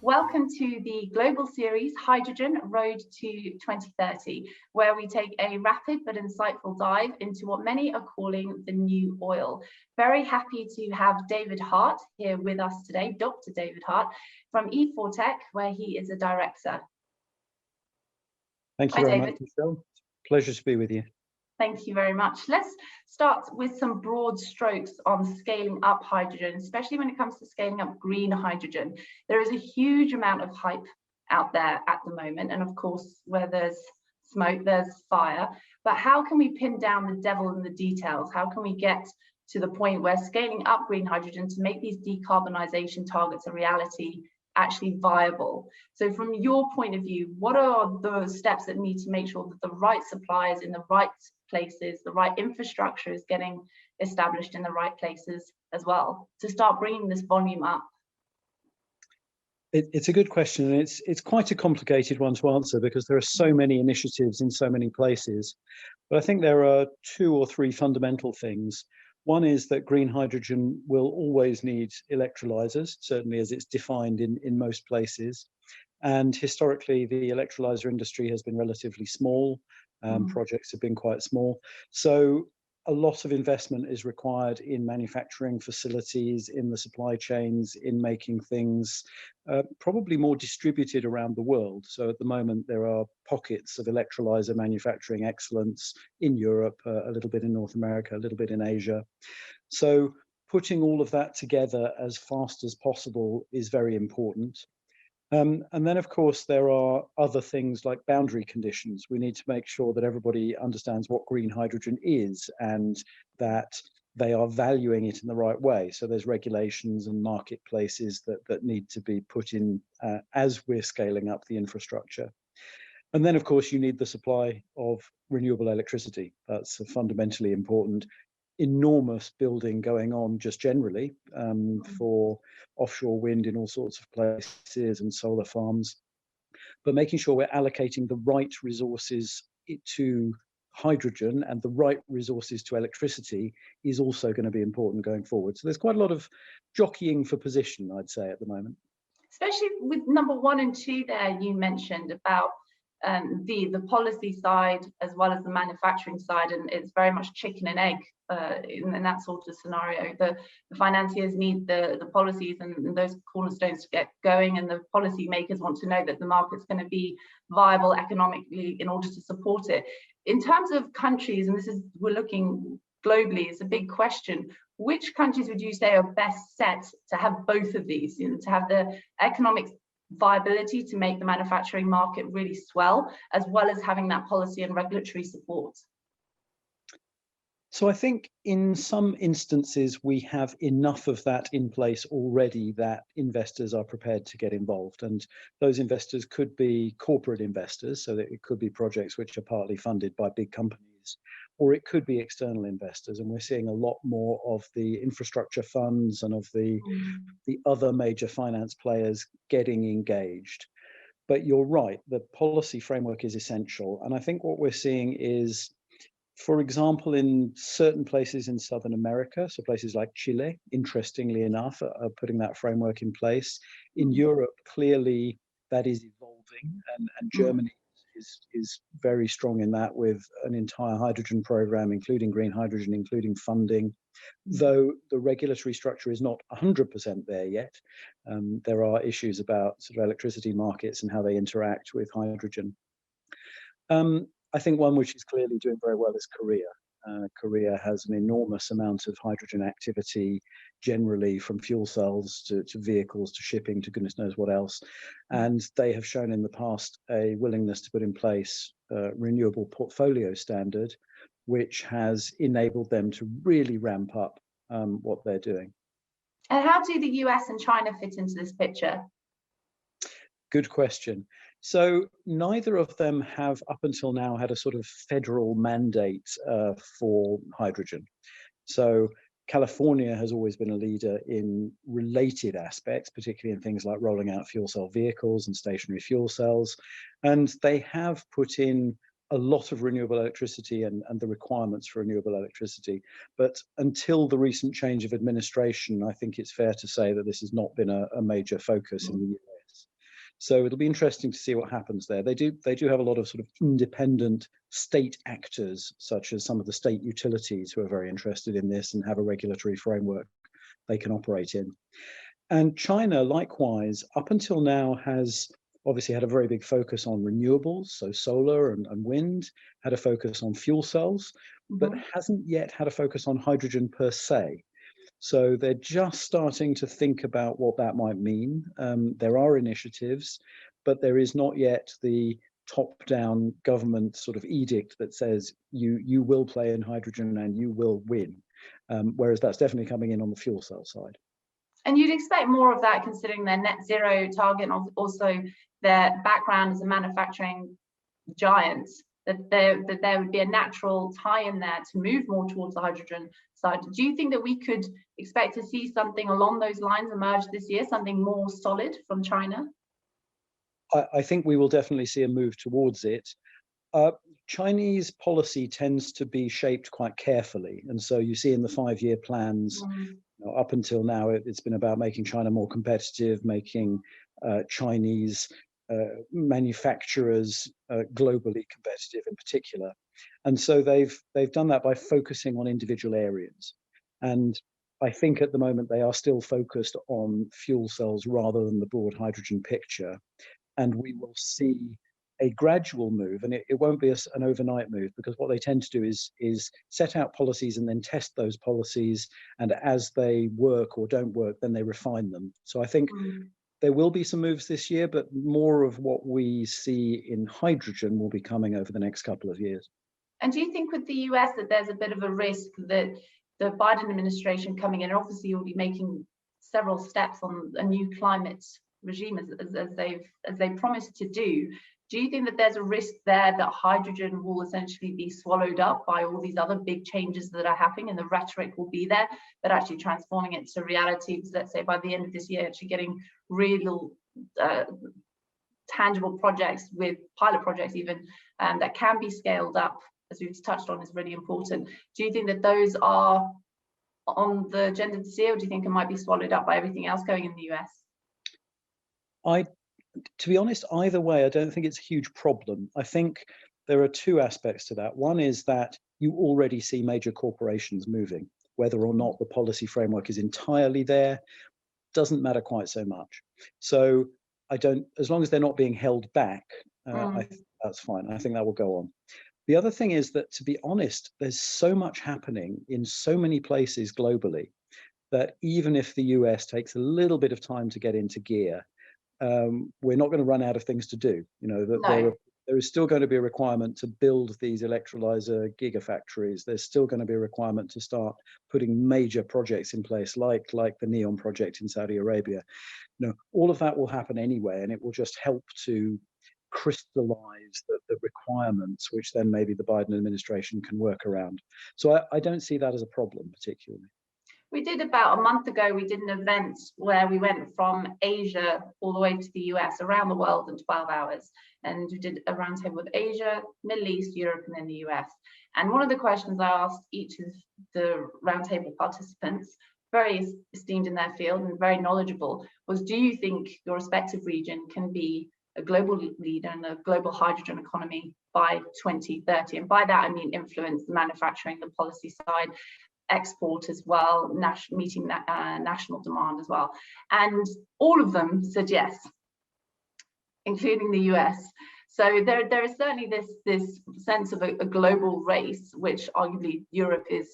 Welcome to the global series Hydrogen Road to 2030, where we take a rapid but insightful dive into what many are calling the new oil. Very happy to have David Hart here with us today, Dr. David Hart from 𝗕𝗂𝗃, where he is a director. Thank you very much, Michelle. Pleasure to be with you. Thank you very much. Let's start with some broad strokes on scaling up hydrogen, especially when it comes to scaling up green hydrogen. There is a huge amount of hype out there at the moment. And of course, where there's smoke, there's fire. But how can we pin down the devil in the details? How can we get to the point where scaling up green hydrogen to make these decarbonisation targets a reality actually viable? So from your point of view, what are the steps that need to make sure that the right suppliers in the right places, the right infrastructure is getting established in the right places as well to start bringing this volume up? It's a good question, and it's quite a complicated one to answer because there are so many initiatives in so many places. But I think there are two or three fundamental things. One is that green hydrogen will always need electrolyzers, certainly as it's defined in most places. And historically, the electrolyzer industry has been relatively small. Projects have been quite small. So a lot of investment is required in manufacturing facilities, in the supply chains, in making things probably more distributed around the world. So at the moment, there are pockets of electrolyzer manufacturing excellence in Europe, a little bit in North America, a little bit in Asia. So putting all of that together as fast as possible is very important. And then, of course, there are other things like boundary conditions. We need to make sure that everybody understands what green hydrogen is and that they are valuing it in the right way. So there's regulations and marketplaces that need to be put in as we're scaling up the infrastructure. And then, of course, you need the supply of renewable electricity. That's fundamentally important. Enormous building going on just generally for offshore wind in all sorts of places and solar farms, but making sure we're allocating the right resources to hydrogen and the right resources to electricity is also going to be important going forward. So there's quite a lot of jockeying for position, I'd say, at the moment. Especially with number 1 and 2 there, you mentioned about the policy side as well as the manufacturing side, and it's very much chicken and egg in that sort of scenario. The financiers need the policies and those cornerstones to get going, and the policy makers want to know that the market's going to be viable economically in order to support it. In terms of countries, and we're looking globally, it's a big question. Which countries would you say are best set to have both of these, to have the economic viability to make the manufacturing market really swell, as well as having that policy and regulatory support? So I think in some instances we have enough of that in place already that investors are prepared to get involved, and those investors could be corporate investors, so that it could be projects which are partly funded by big companies, or it could be external investors, and we're seeing a lot more of the infrastructure funds and of the other major finance players getting engaged. But you're right, the policy framework is essential, and I think what we're seeing is, for example, in certain places in Southern America, so places like Chile, interestingly enough, are putting that framework in place. In Europe, clearly that is evolving, and Germany is very strong in that, with an entire hydrogen program, including green hydrogen, including funding, though the regulatory structure is not 100% there yet. There are issues about sort of electricity markets and how they interact with hydrogen. I think one which is clearly doing very well is Korea. Korea has an enormous amount of hydrogen activity, generally from fuel cells to vehicles to shipping to goodness knows what else. And they have shown in the past a willingness to put in place a renewable portfolio standard, which has enabled them to really ramp up what they're doing. And how do the US and China fit into this picture? Good question. So neither of them have up until now had a sort of federal mandate for hydrogen. So California has always been a leader in related aspects, particularly in things like rolling out fuel cell vehicles and stationary fuel cells. And they have put in a lot of renewable electricity and the requirements for renewable electricity. But until the recent change of administration, I think it's fair to say that this has not been a major focus in the US. So it'll be interesting to see what happens there. They do have a lot of sort of independent state actors, such as some of the state utilities, who are very interested in this and have a regulatory framework they can operate in. And China, likewise, up until now has obviously had a very big focus on renewables, so solar and wind, had a focus on fuel cells, but hasn't yet had a focus on hydrogen per se. So they're just starting to think about what that might mean. There are initiatives, but there is not yet the top-down government sort of edict that says you will play in hydrogen and you will win, whereas that's definitely coming in on the fuel cell side. And you'd expect more of that considering their net zero target and also their background as a manufacturing giant, that there would be a natural tie in there to move more towards the hydrogen side. Do you think that we could expect to see something along those lines emerge this year, something more solid from China? I think we will definitely see a move towards it. Chinese policy tends to be shaped quite carefully. And so you see in the 5-year plans, up until now, it's been about making China more competitive, making Chinese manufacturers globally competitive in particular. And so they've done that by focusing on individual areas. And I think at the moment they are still focused on fuel cells rather than the broad hydrogen picture. And we will see a gradual move, and it won't be an overnight move, because what they tend to do is set out policies and then test those policies, and as they work or don't work, then they refine them. So I think there will be some moves this year, but more of what we see in hydrogen will be coming over the next couple of years. And do you think with the US that there's a bit of a risk that the Biden administration coming in, obviously will be making several steps on a new climate regime as they promised to do? Do you think that there's a risk there that hydrogen will essentially be swallowed up by all these other big changes that are happening, and the rhetoric will be there, but actually transforming it to reality? Because let's say by the end of this year, actually getting real tangible projects, with pilot projects even, that can be scaled up, as we've touched on, is really important. Do you think that those are on the agenda this year, or do you think it might be swallowed up by everything else going in the US? To be honest, either way, I don't think it's a huge problem. I think there are two aspects to that. One is that you already see major corporations moving. Whether or not the policy framework is entirely there doesn't matter quite so much. So as long as they're not being held back, I think that's fine. I think that will go on. The other thing is that, to be honest, there's so much happening in so many places globally that even if the US takes a little bit of time to get into gear, we're not going to run out of things to do. You know, that there is still going to be a requirement to build these electrolyzer gigafactories. There's still going to be a requirement to start putting major projects in place, like the NEOM project in Saudi Arabia. You know, all of that will happen anyway, and it will just help to crystallize the requirements, which then maybe the Biden administration can work around. So I don't see that as a problem particularly. We did about a month ago, we did an event where we went from Asia all the way to the US, around the world in 12 hours. And we did a roundtable with Asia, Middle East, Europe, and then the US. And one of the questions I asked each of the roundtable participants, very esteemed in their field and very knowledgeable, was, do you think your respective region can be a global leader in the global hydrogen economy by 2030? And by that, I mean influence the manufacturing, the policy side, export as well, meeting that national demand as well. And all of them said yes, including the US. So there is certainly this sense of a global race, which arguably Europe is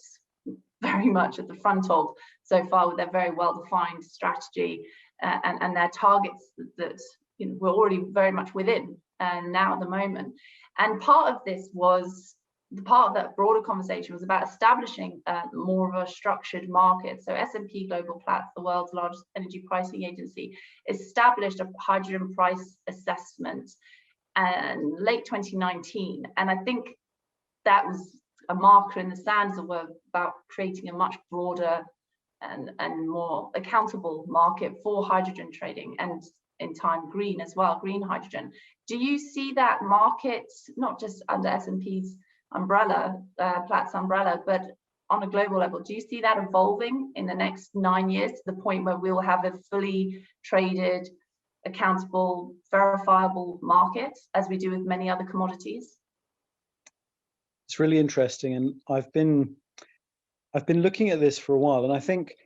very much at the front of so far, with their very well-defined strategy and their targets that, you know, we're already very much within now at the moment. And part of this was, the part of that broader conversation was about establishing more of a structured market. So S&P Global Platts, the world's largest energy pricing agency, established a hydrogen price assessment in late 2019. And I think that was a marker in the sands that were about creating a much broader and more accountable market for hydrogen trading. And in time green as well, green hydrogen. Do you see that market, not just under S&P's umbrella, Platts umbrella, but on a global level, do you see that evolving in the next 9 years to the point where we'll have a fully traded, accountable, verifiable market as we do with many other commodities? It's really interesting, and I've been looking at this for a while, and I think,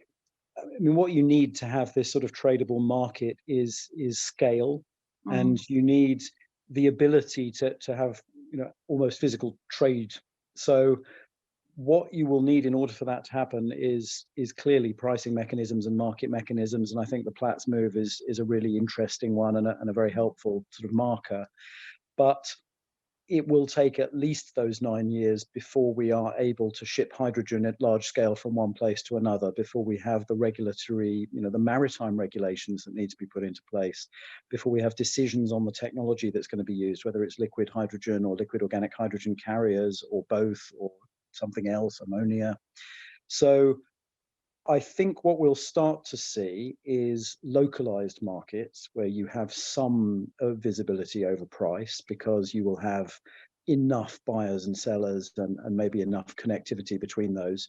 I mean, what you need to have this sort of tradable market is scale, and you need the ability to have, you know, almost physical trade. So what you will need in order for that to happen is clearly pricing mechanisms and market mechanisms, and I think the Platts move is a really interesting one and a very helpful sort of marker. But it will take at least those 9 years before we are able to ship hydrogen at large scale from one place to another, before we have the regulatory, you know, the maritime regulations that need to be put into place, before we have decisions on the technology that's going to be used, whether it's liquid hydrogen or liquid organic hydrogen carriers or both or something else, ammonia. So I think what we'll start to see is localized markets where you have some visibility over price, because you will have enough buyers and sellers and maybe enough connectivity between those.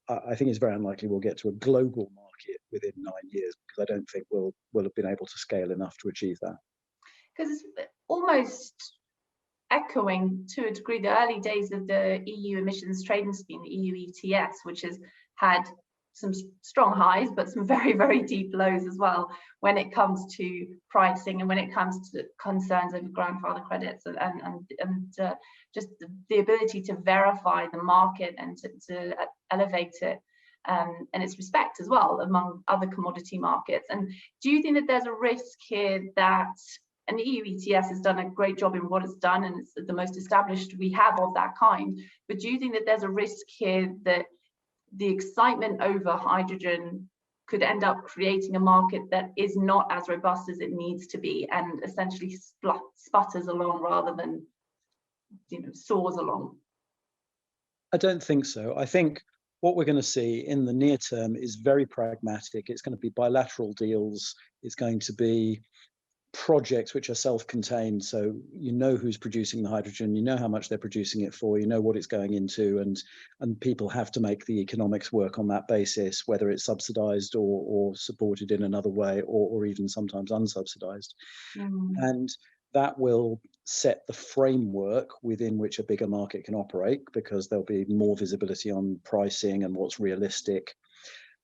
I think it's very unlikely we'll get to a global market within 9 years, because I don't think we'll have been able to scale enough to achieve that. Because it's almost echoing to a degree the early days of the EU emissions trading scheme, the EU ETS, which has had some strong highs, but some very, very deep lows as well when it comes to pricing and when it comes to concerns over grandfather credits and just the ability to verify the market and to elevate it and its respect as well among other commodity markets. And do you think that there's a risk here that, and the EU ETS has done a great job in what it's done, and it's the most established we have of that kind, but do you think that there's a risk here that the excitement over hydrogen could end up creating a market that is not as robust as it needs to be and essentially sputters along rather than, you know, soars along? I don't think so. I think what we're going to see in the near term is very pragmatic. It's going to be bilateral deals. It's going to be projects which are self-contained, so you know who's producing the hydrogen, you know how much they're producing it for, you know what it's going into, and people have to make the economics work on that basis, whether it's subsidized or supported in another way, or even sometimes unsubsidized. And that will set the framework within which a bigger market can operate, because there'll be more visibility on pricing and what's realistic.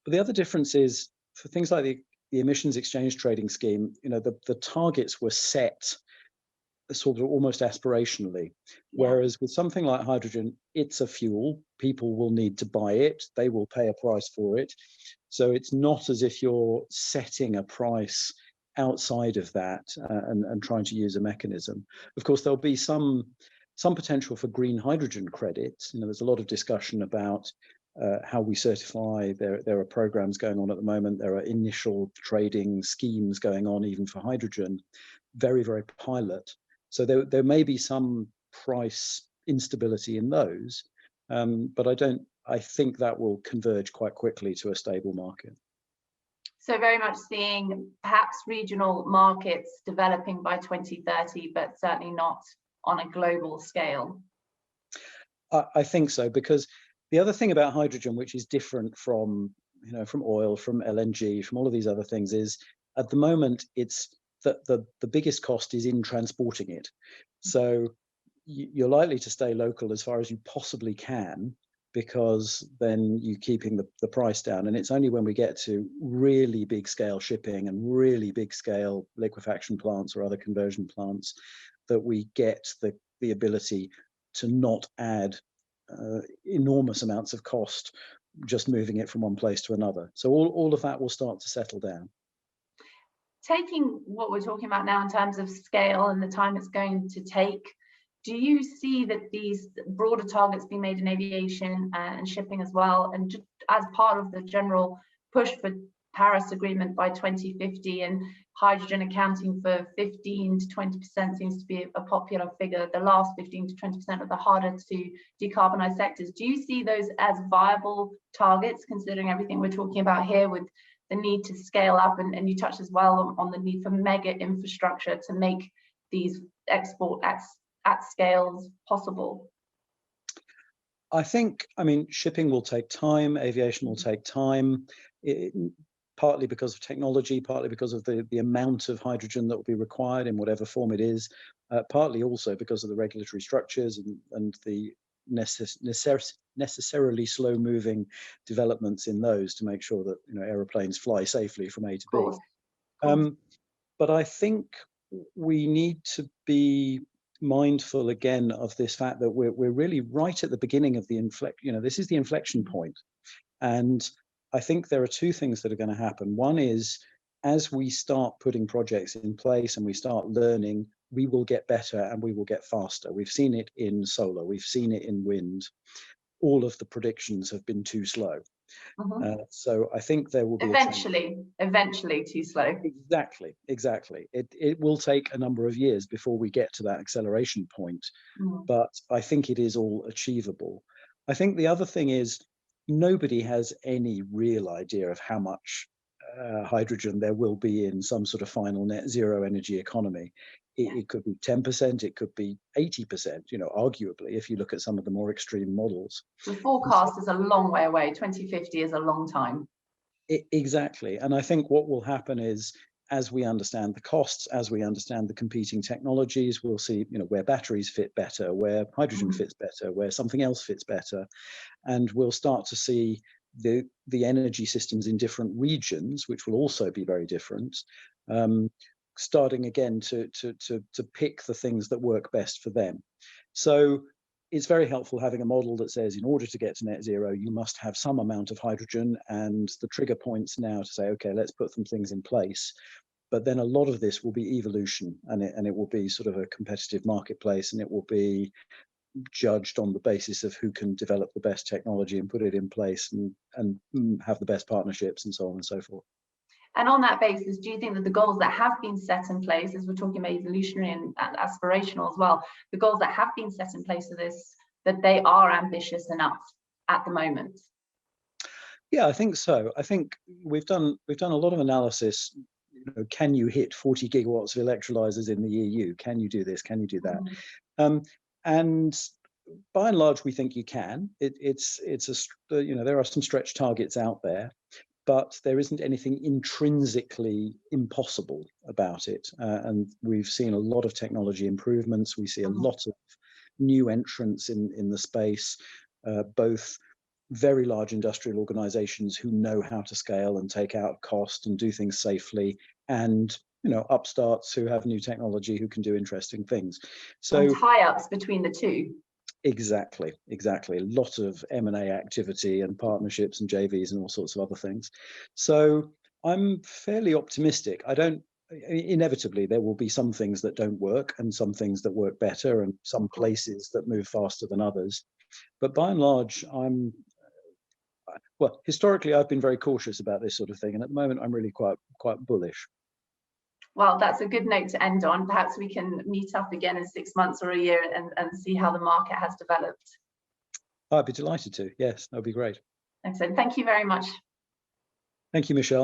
But the other difference is, for things like the emissions exchange trading scheme, you know, the targets were set sort of almost aspirationally, whereas with something like hydrogen, it's a fuel, people will need to buy it, they will pay a price for it, so it's not as if you're setting a price outside of that and trying to use a mechanism. Of course, there'll be some potential for green hydrogen credits. You know, there's a lot of discussion about how we certify. There are programs going on at the moment. There are initial trading schemes going on even for hydrogen, very, very pilot. So there may be some price instability in those, but I think that will converge quite quickly to a stable market. So very much seeing perhaps regional markets developing by 2030, but certainly not on a global scale. I think so, because the other thing about hydrogen, which is different from, you know, from oil, from LNG, from all of these other things, is at the moment it's the biggest cost is in transporting it. So you're likely to stay local as far as you possibly can, because then you're keeping the price down. And it's only when we get to really big scale shipping and really big scale liquefaction plants or other conversion plants that we get the ability to not add enormous amounts of cost just moving it from one place to another. So all of that will start to settle down. Taking what we're talking about now in terms of scale and the time it's going to take, do you see that these broader targets being made in aviation and shipping as well, and just as part of the general push for Paris Agreement by 2050 and hydrogen accounting for 15 to 20% seems to be a popular figure, the last 15 to 20% of the harder to decarbonize sectors. Do you see those as viable targets, considering everything we're talking about here with the need to scale up, and you touched as well on the need for mega infrastructure to make these export at scales possible? I think, I mean, shipping will take time, aviation will take time, partly because of technology, partly because of the amount of hydrogen that will be required in whatever form it is, partly also because of the regulatory structures and the necessarily slow-moving developments in those to make sure that, you know, aeroplanes fly safely from A to B. But I think we need to be mindful again of this fact that we're really right at the beginning of the this is the inflection point. And I think there are two things that are going to happen. One is, as we start putting projects in place and we start learning, we will get better and we will get faster. We've seen it in solar, we've seen it in wind. All of the predictions have been too slow. So I think there will be eventually too slow. Exactly. It will take a number of years before we get to that acceleration point, but I think it is all achievable. I think the other thing is, nobody has any real idea of how much hydrogen there will be in some sort of final net zero energy economy. It could be 10%, it could be 80%, you know, arguably, if you look at some of the more extreme models. The forecast is a long way away. 2050 is a long time. Exactly. And I think what will happen is, as we understand the costs, as we understand the competing technologies, we'll see, you know, where batteries fit better, where hydrogen fits better, where something else fits better. And we'll start to see the energy systems in different regions, which will also be very different, starting again to pick the things that work best for them. So it's very helpful having a model that says, in order to get to net zero, you must have some amount of hydrogen, and the trigger points now to say, okay, let's put some things in place. But then a lot of this will be evolution, and it will be sort of a competitive marketplace, and it will be judged on the basis of who can develop the best technology and put it in place and have the best partnerships and so on and so forth. And on that basis, do you think that the goals that have been set in place, as we're talking about evolutionary and aspirational as well, the goals that have been set in place for this, that they are ambitious enough at the moment? Yeah, I think so. I think we've done a lot of analysis. You know, can you hit 40 gigawatts of electrolyzers in the EU? Can you do this? Can you do that? And by and large, we think you can. It's you know, there are some stretch targets out there, but there isn't anything intrinsically impossible about it. And we've seen a lot of technology improvements. We see a lot of new entrants in the space, both very large industrial organizations who know how to scale and take out cost and do things safely, and, you know, upstarts who have new technology who can do interesting things. So, and tie-ups between the two. Exactly. A lot of M&A activity and partnerships and JVs and all sorts of other things. So I'm fairly optimistic. Inevitably, there will be some things that don't work and some things that work better and some places that move faster than others. But by and large, well, historically, I've been very cautious about this sort of thing. And at the moment, I'm really quite bullish. Well, that's a good note to end on. Perhaps we can meet up again in 6 months or a year and see how the market has developed. I'd be delighted to. Yes, that would be great. Excellent. Thank you very much. Thank you, Michelle.